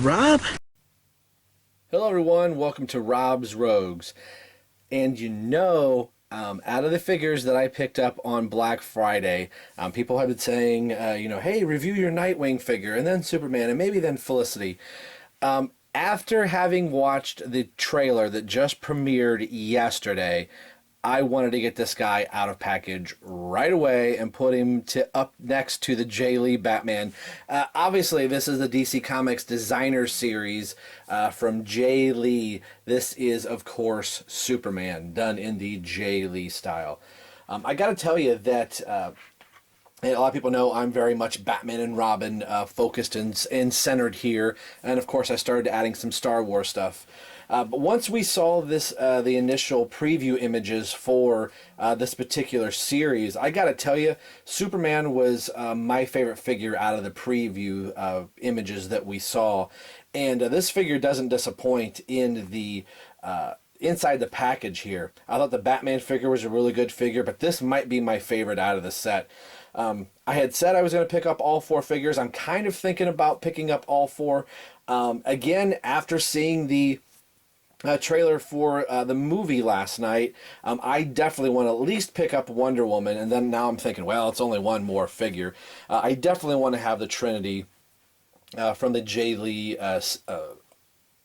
Rob? Hello everyone, welcome to Rob's Rogues. And out of the figures that I picked up on Black Friday, people have been saying, hey, review your Nightwing figure, and then Superman, and maybe then Felicity. After having watched the trailer that just premiered yesterday, I wanted to get this guy out of package right away and put him up next to the Jae Lee Batman. Obviously, this is the DC Comics Designer Series from Jae Lee. This is, of course, Superman, done in the Jae Lee style. I got to tell you that a lot of people know I'm very much Batman and Robin focused and centered here. And, of course, I started adding some Star Wars stuff. But once we saw the initial preview images for this particular series, I got to tell you, Superman was my favorite figure out of the preview images that we saw. And this figure doesn't disappoint in the inside the package here. I thought the Batman figure was a really good figure, but this might be my favorite out of the set. I had said I was going to pick up all four figures. I'm kind of thinking about picking up all four. Again, after seeing the trailer for the movie last night, I definitely want to at least pick up Wonder Woman, and then now I'm thinking, well, it's only one more figure. I definitely want to have the Trinity from the Jae Lee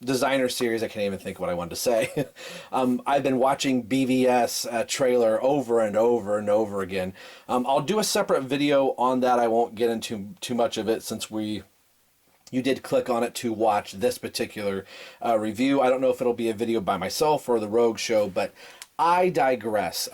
Designer Series. I can't even think what I wanted to say. I've been watching BVS trailer over and over and over again. I'll do a separate video on that. I won't get into too much of it since you did click on it to watch this particular review. I don't know if it'll be a video by myself or the Rogue Show, but I digress.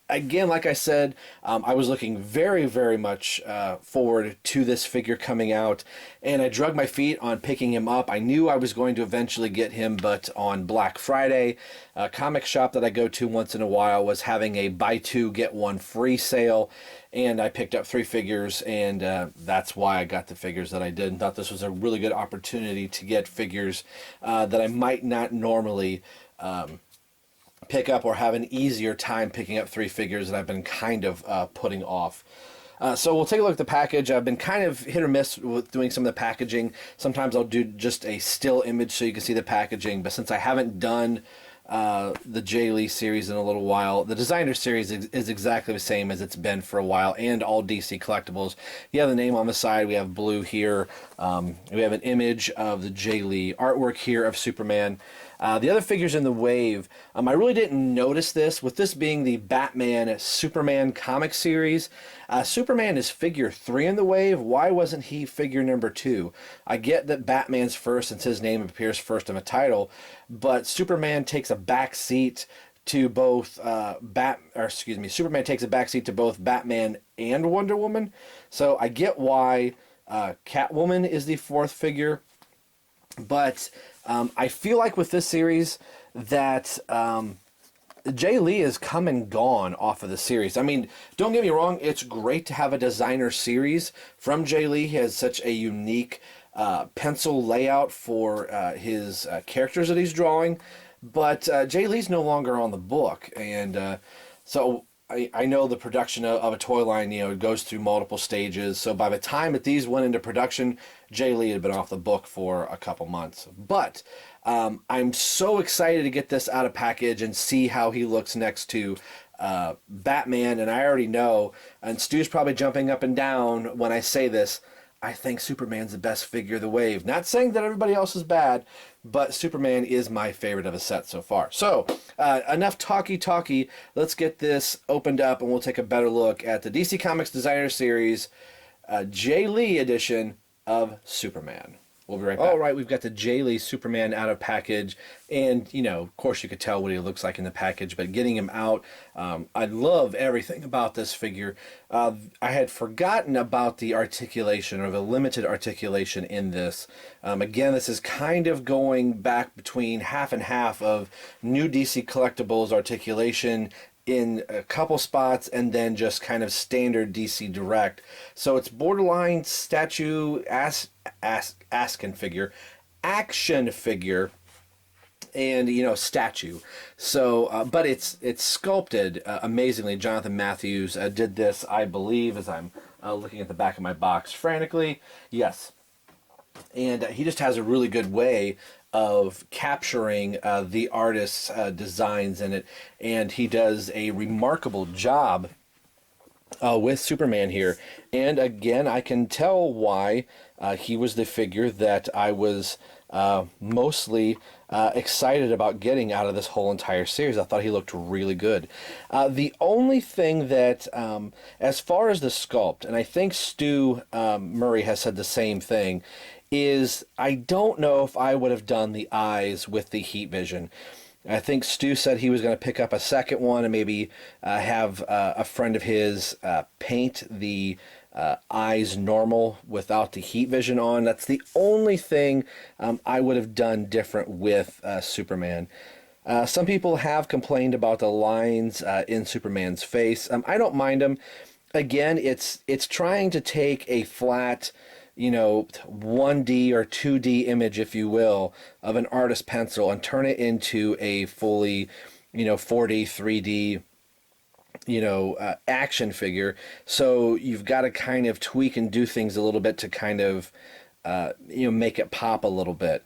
Again, like I said, I was looking very, very much forward to this figure coming out, and I drug my feet on picking him up. I knew I was going to eventually get him, but on Black Friday, a comic shop that I go to once in a while was having a buy two, get one free sale, and I picked up 3 figures, and that's why I got the figures that I did, and thought this was a really good opportunity to get figures that I might not normally pick up, or have an easier time picking up 3 figures that I've been kind of putting off. So we'll take a look at the package. I've been kind of hit or miss with doing some of the packaging. Sometimes I'll do just a still image so you can see the packaging, but since I haven't done the Jae Lee series in a little while, the Designer Series is exactly the same as it's been for a while, and all DC Collectibles. You have the name on the side. We have blue here. We have an image of the Jae Lee artwork here of Superman. The other figures in the wave, I really didn't notice this. With this being the Batman Superman comic series, Superman is figure 3 in the wave. Why wasn't he figure number 2? I get that Batman's first since his name appears first in the title, but Superman takes a back seat to both Superman takes a back seat to both Batman and Wonder Woman. So I get why Catwoman is the 4th figure, but I feel like with this series that Jae Lee is come and gone off of the series. I mean, don't get me wrong, it's great to have a designer series from Jae Lee. He has such a unique pencil layout for his characters that he's drawing, but Jae Lee's no longer on the book, and so I know the production of a toy line, it goes through multiple stages. So by the time that these went into production, Jae Lee had been off the book for a couple months. But I'm so excited to get this out of package and see how he looks next to Batman. And I already know, and Stu's probably jumping up and down when I say this, I think Superman's the best figure of the wave. Not saying that everybody else is bad, but Superman is my favorite of the set so far. So, enough talky. Let's get this opened up, and we'll take a better look at the DC Comics Designer Series Jae Lee edition of Superman. We'll be right back. All right, we've got the Jae Lee Superman out of package, and, of course you could tell what he looks like in the package, but getting him out, I love everything about this figure. I had forgotten about the articulation, or the limited articulation in this. Again, this is kind of going back between half and half of new DC Collectibles articulation in a couple spots, and then just kind of standard DC Direct. So it's borderline statue action figure, and statue. So, but it's sculpted amazingly. Jonathan Matthews did this, I believe, as I'm looking at the back of my box frantically. Yes. And he just has a really good way of capturing the artist's designs in it, and he does a remarkable job with Superman here. And again, I can tell why he was the figure that I was mostly excited about getting out of this whole entire series. I thought he looked really good. The only thing that, as far as the sculpt, and I think Stu Murray has said the same thing, is I don't know if I would have done the eyes with the heat vision. I think Stu said he was going to pick up a second one and maybe have a friend of his paint the eyes normal without the heat vision on. That's the only thing I would have done different with Superman. Some people have complained about the lines in Superman's face. I don't mind them. Again, it's trying to take a flat, 1D or 2D image, if you will, of an artist pencil and turn it into a fully, 4D, 3D, action figure. So you've got to kind of tweak and do things a little bit to kind of, make it pop a little bit.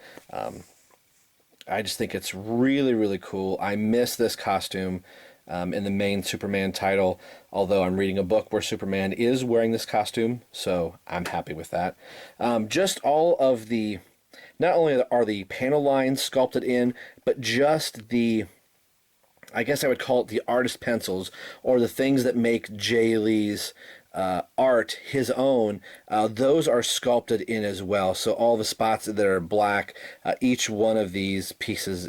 I just think it's really, really cool. I miss this costume in the main Superman title, although I'm reading a book where Superman is wearing this costume, so I'm happy with that. Just all of the, not only are the panel lines sculpted in, but just the, I guess I would call it the artist pencils, or the things that make Jae Lee's art his own, those are sculpted in as well. So all the spots that are black, each one of these pieces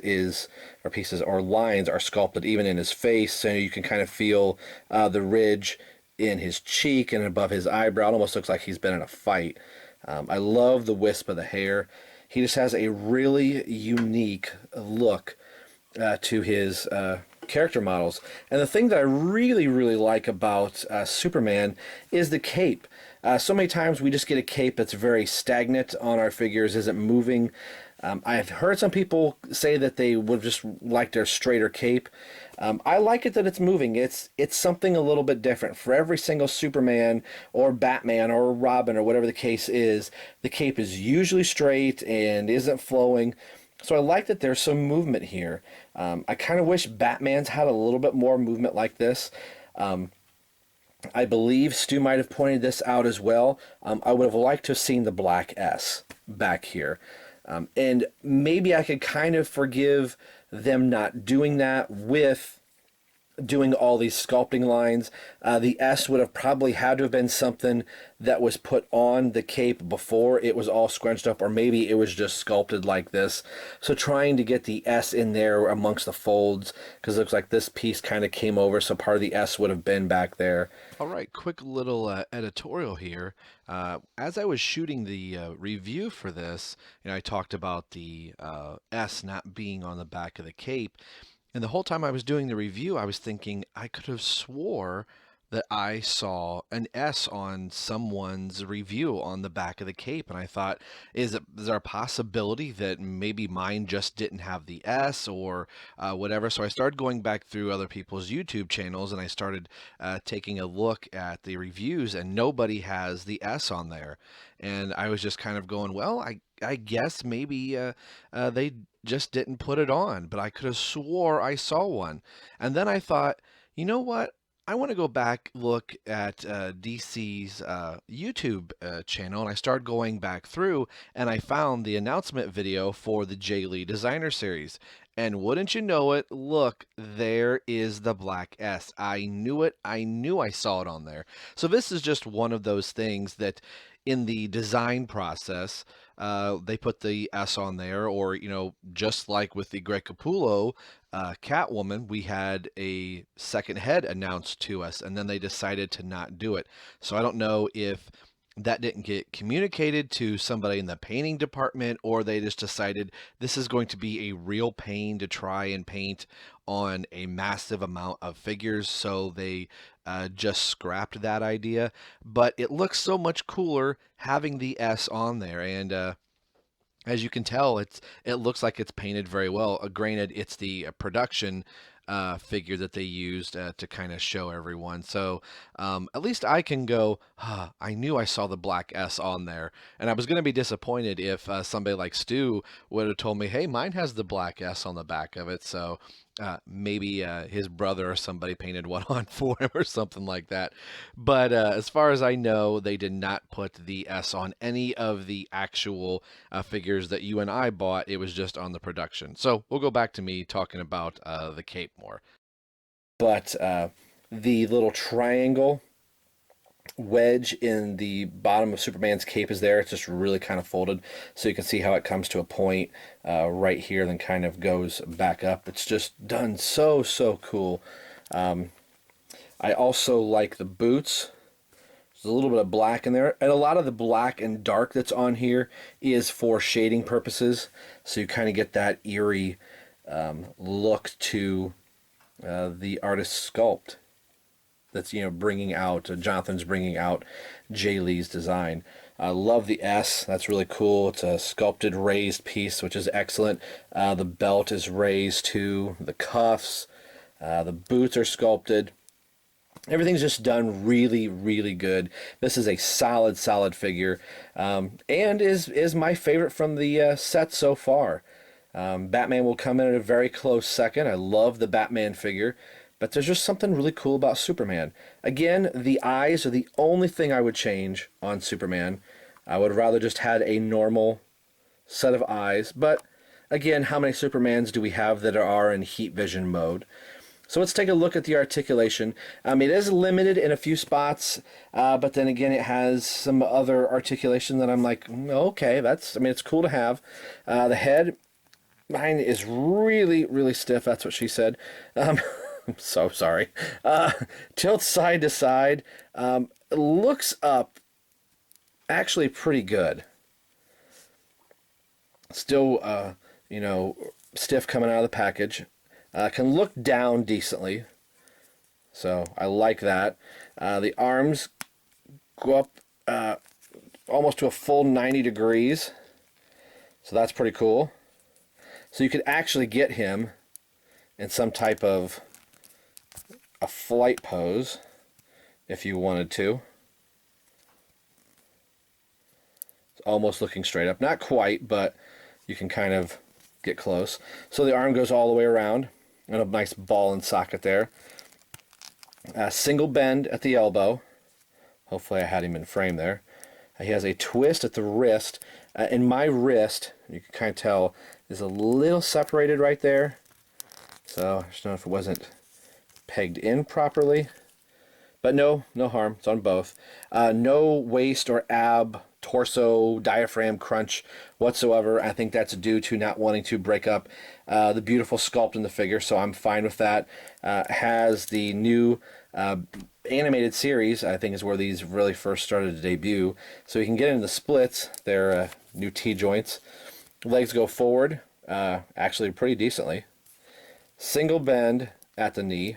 or lines are sculpted even in his face, so you can kind of feel the ridge in his cheek and above his eyebrow. It almost looks like he's been in a fight. I love the wisp of the hair. He just has a really unique look to his character models. And the thing that I really, really like about Superman is the cape. So many times we just get a cape that's very stagnant on our figures, isn't moving. I've heard some people say that they would just like their straighter cape. I like it that it's moving. It's something a little bit different. For every single Superman or Batman or Robin or whatever the case is, the cape is usually straight and isn't flowing. So I like that there's some movement here. I kind of wish Batman's had a little bit more movement like this. I believe Stu might have pointed this out as well. I would have liked to have seen the black S back here. And maybe I could kind of forgive them not doing that with doing all these sculpting lines. The S would have probably had to have been something that was put on the cape before it was all scrunched up, or maybe it was just sculpted like this. So trying to get the S in there amongst the folds, because it looks like this piece kind of came over, so part of the S would have been back there. All right, quick little editorial here. As I was shooting the review for this, I talked about the S not being on the back of the cape. And the whole time I was doing the review, I was thinking I could have swore that I saw an S on someone's review on the back of the cape. And I thought, is there a possibility that maybe mine just didn't have the S or whatever? So I started going back through other people's YouTube channels and I started taking a look at the reviews, and nobody has the S on there. And I was just kind of going, well, I guess maybe they just didn't put it on, but I could have swore I saw one. And then I thought, you know what? I want to go back, look at DC's YouTube channel, and I started going back through, and I found the announcement video for the Jae Lee Designer Series. And wouldn't you know it, look, there is the black S. I knew it. I knew I saw it on there. So this is just one of those things that in the design process, they put the S on there, or, just like with the Greg Capullo Catwoman, we had a second head announced to us, and then they decided to not do it. So I don't know if that didn't get communicated to somebody in the painting department, or they just decided this is going to be a real pain to try and paint on a massive amount of figures, so they just scrapped that idea. But it looks so much cooler having the S on there, and as you can tell, it looks like it's painted very well. Granted, it's the production figure that they used to kind of show everyone. So at least I can go, I knew I saw the black S on there. And I was going to be disappointed if somebody like Stu would have told me, hey, mine has the black S on the back of it. So maybe his brother or somebody painted one on for him or something like that. But as far as I know, they did not put the S on any of the actual figures that you and I bought. It was just on the production. So we'll go back to me talking about the cape more. But the little triangle wedge in the bottom of Superman's cape is there. It's just really kind of folded, so you can see how it comes to a point right here, then kind of goes back up. It's just done so cool. I also like the boots. There's a little bit of black in there, and a lot of the black and dark that's on here is for shading purposes, so you kind of get that eerie look to the artist's sculpt. That's, you know, bringing out Jonathan's bringing out Jae Lee's design. I love the S. That's really cool. It's a sculpted raised piece, which is excellent. The belt is raised too. The cuffs, the boots are sculpted. Everything's just done really good. This is a solid figure, and is my favorite from the set so far. Batman will come in at a very close second. I love the Batman figure. But there's just something really cool about Superman. Again, the eyes are the only thing I would change on Superman. I would rather just had a normal set of eyes. But again, how many Supermans do we have that are in heat vision mode? So let's take a look at the articulation. It is limited in a few spots, but then again, it has some other articulation that I'm like, okay, it's cool to have. The head, mine is really stiff. That's what she said. I'm so sorry. Tilts side to side. Looks up actually pretty good. Still, stiff coming out of the package. Can look down decently. So I like that. The arms go up almost to a full 90 degrees. So that's pretty cool. So you could actually get him in some type of a flight pose if you wanted to. It's almost looking straight up. Not quite, but you can kind of get close. So the arm goes all the way around, and a nice ball and socket there. Single bend at the elbow. Hopefully I had him in frame there. He has a twist at the wrist. In my wrist, you can kind of tell, is a little separated right there. So I just don't know if it wasn't pegged in properly, but no harm. It's on both. No waist or ab, torso, diaphragm crunch whatsoever. I think that's due to not wanting to break up the beautiful sculpt in the figure, so I'm fine with that. Has the new animated series, I think is where these really first started to debut, so you can get into the splits. They're new T-joints. Legs go forward, actually pretty decently. Single bend at the knee.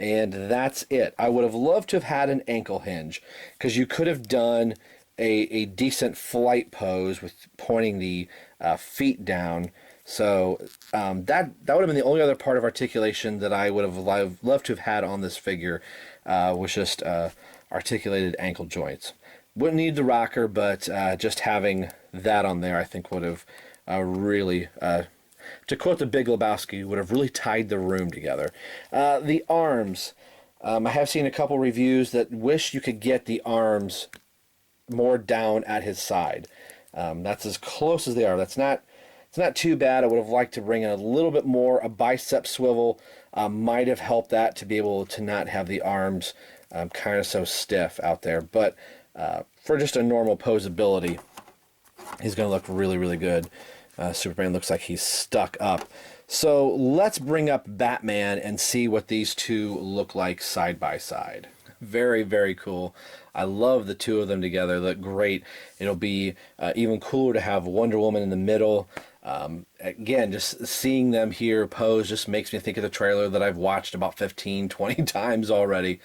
And that's it. I would have loved to have had an ankle hinge, because you could have done a decent flight pose with pointing the feet down. So that would have been the only other part of articulation that I would have loved to have had on this figure, was just articulated ankle joints. Wouldn't need the rocker, but just having that on there, I think would have really... to quote the Big Lebowski, would have really tied the room together. The arms. I have seen a couple reviews that wish you could get the arms more down at his side. That's as close as they are. It's not too bad. I would have liked to bring in a little bit more. A bicep swivel might have helped that, to be able to not have the arms kind of so stiff out there. But for just a normal posability, he's going to look really good. Superman looks like he's stuck up. So let's bring up Batman and see what these two look like side by side. Very cool. I love the two of them together. They look great. It'll be even cooler to have Wonder Woman in the middle. Again, just seeing them here pose just makes me think of the trailer that I've watched about 15-20 times already.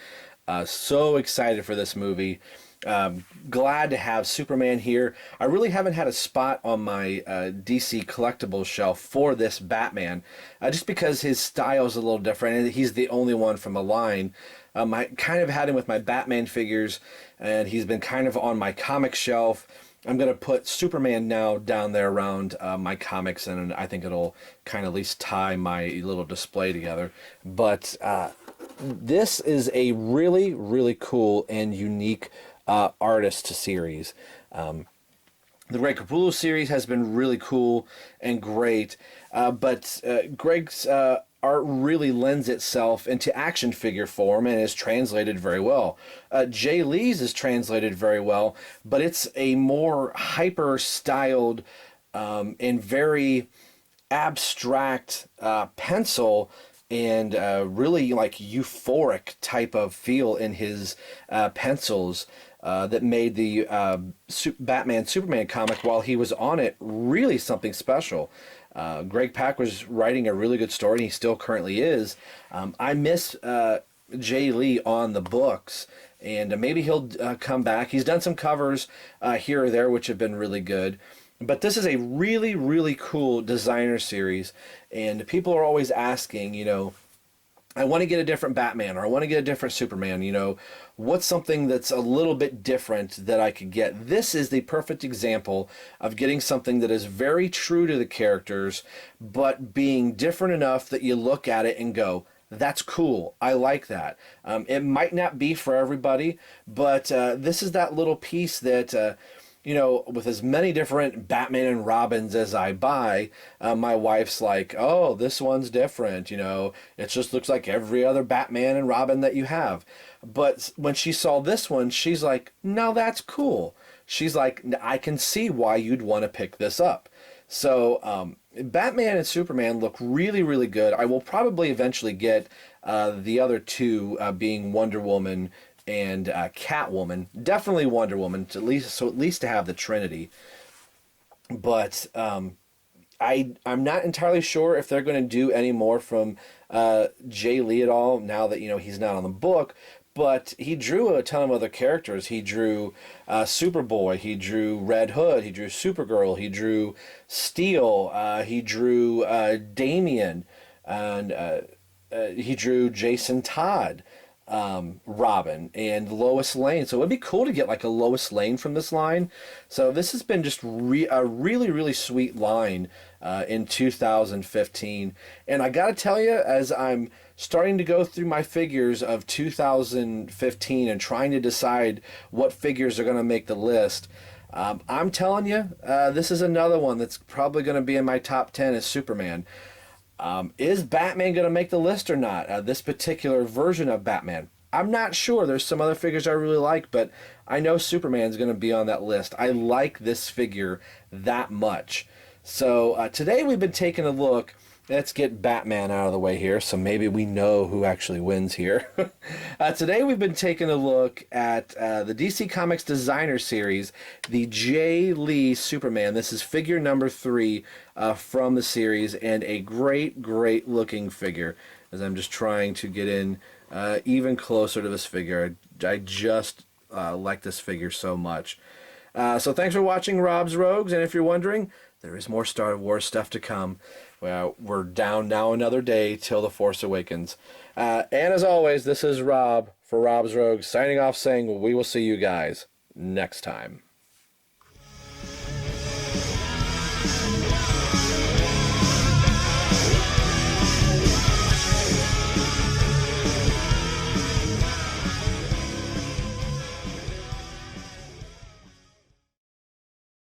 So excited for this movie. Glad to have Superman here. I really haven't had a spot on my DC collectibles shelf for this Batman, just because his style is a little different, and he's the only one from a line. I kind of had him with my Batman figures, and he's been kind of on my comic shelf. I'm going to put Superman now down there around my comics, and I think it'll kind of at least tie my little display together. But this is a really, really cool and unique artist series. The Greg Capullo series has been really cool and great, but Greg's art really lends itself into action figure form and is translated very well. Jae Lee's is translated very well, but it's a more hyper styled and very abstract pencil and really like euphoric type of feel in his pencils that made the Batman Superman comic, while he was on it, really something special. Greg Pak was writing a really good story, and he still currently is. I miss Jae Lee on the books, and maybe he'll come back. He's done some covers here or there, which have been really good. But this is a really, really cool designer series, and people are always asking, I want to get a different Batman, or I want to get a different Superman, what's something that's a little bit different that I could get? This is the perfect example of getting something that is very true to the characters, but being different enough that you look at it and go, that's cool. I like that. It might not be for everybody, but this is that little piece that... with as many different Batman and Robins as I buy, my wife's like, oh, this one's different. It just looks like every other Batman and Robin that you have. But when she saw this one, she's like, no, that's cool. She's like, I can see why you'd want to pick this up. So Batman and Superman look really, really good. I will probably eventually get the other two being Wonder Woman and Catwoman. Definitely Wonder Woman, at least to have the Trinity. But I'm not entirely sure if they're going to do any more from Jae Lee at all, now that he's not on the book. But he drew a ton of other characters. He drew Superboy, he drew Red Hood, he drew Supergirl, he drew Steel, he drew Damian, and he drew Jason Todd, Robin, and Lois Lane. So it'd be cool to get like a Lois Lane from this line. So this has been just a really, really sweet line in 2015. And I gotta tell you, as I'm starting to go through my figures of 2015 and trying to decide what figures are going to make the list, I'm telling you, this is another one that's probably going to be in my top 10 as Superman. Is Batman going to make the list or not? This particular version of Batman, I'm not sure. There's some other figures I really like, but I know Superman's going to be on that list. I like this figure that much. So today we've been taking a look. Let's get Batman out of the way here, so maybe we know who actually wins here. Today we've been taking a look at the DC Comics Designer Series, the Jae Lee Superman. This is figure number 3 from the series, and a great, great looking figure, as I'm just trying to get in even closer to this figure. I just like this figure so much. So thanks for watching Rob's Rogues, and if you're wondering, there is more Star Wars stuff to come. Well, we're down now another day till The Force Awakens. And as always, this is Rob for Rob's Rogues, signing off saying we will see you guys next time.